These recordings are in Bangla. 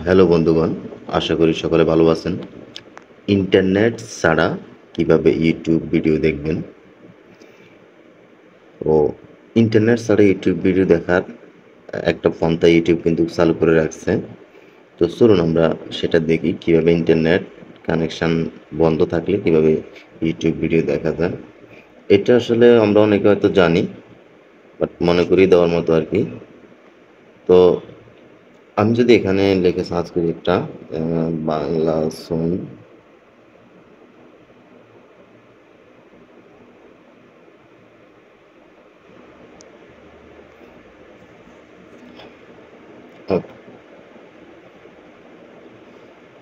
হ্যালো বন্ধুগণ, আশা করি সকলে ভালো আছেন। ইন্টারনেট ছাড়া কিভাবে ইউটিউব ভিডিও দেখবেন ও ইন্টারনেট ছাড়া ইউটিউব ভিডিও দেখার একটা পন্থা ইউটিউব কিন্তু চালু করে রাখছে। তো চলুন আমরা সেটা দেখি কিভাবে ইন্টারনেট কানেকশন বন্ধ থাকলে কিভাবে ইউটিউব ভিডিও দেখা যায়। এটা আসলে আমরা অনেকে হয়তো জানি, বাট মনে করিয়ে দেওয়ার মতো আর কি। তো আমি যদি এখানে লিখে সার্চ করি একটা বাংলা সং,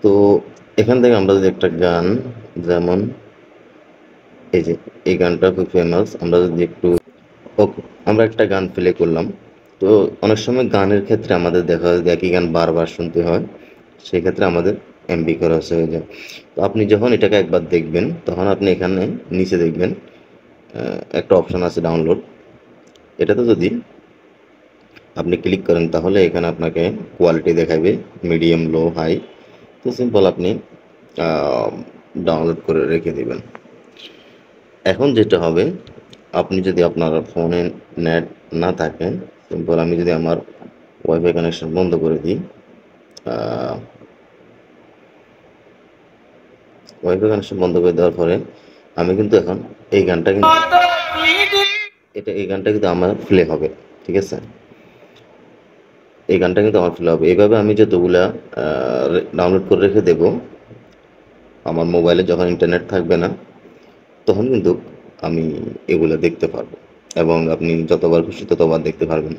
তো এখান থেকে আমরা যদি একটা গান, যেমন এই যে এই গানটা খুব ফেমাস, আমরা যদি একটু ওকে আমরা একটা গান প্লে করলাম। তো অনেক সময় গানের ক্ষেত্রে আমাদের দেখা যায় যে একই গান বারবার শুনতে হয়, সেক্ষেত্রে আমাদের এমবি খরচ হয়ে যায়। তো আপনি যখন এটাকে একবার দেখবেন তখন আপনি এখানে নিচে দেখবেন একটা অপশন আছে ডাউনলোড। এটাতে যদি আপনি ক্লিক করেন তাহলে এখানে আপনাকে কোয়ালিটি দেখাবে, মিডিয়াম, লো, হাই। তো সিম্পল আপনি ডাউনলোড করে রেখে দিবেন। এখন যেটা হবে, আপনি যদি আপনার ফোনে নেট না থাকে, সিম্পল আমি যদি আমার ওয়াইফাই কানেকশন বন্ধ করে দিই, ওয়াইফাই কানেকশন বন্ধ করে দেওয়ার পরে আমি কিন্তু এখন এই গানটা কিন্তু এই গানটা কিন্তু আমার প্লে হবে। ঠিক আছে, এই গানটা কিন্তু আমার প্লে হবে। এইভাবে আমি যতগুলা ডাউনলোড করে রেখে দেব, আমার মোবাইলে যখন ইন্টারনেট থাকবে না তখন কিন্তু আমি এগুলো দেখতে পারবো, এবং আপনি যতবার খুশি ততবার দেখতে পারবেন।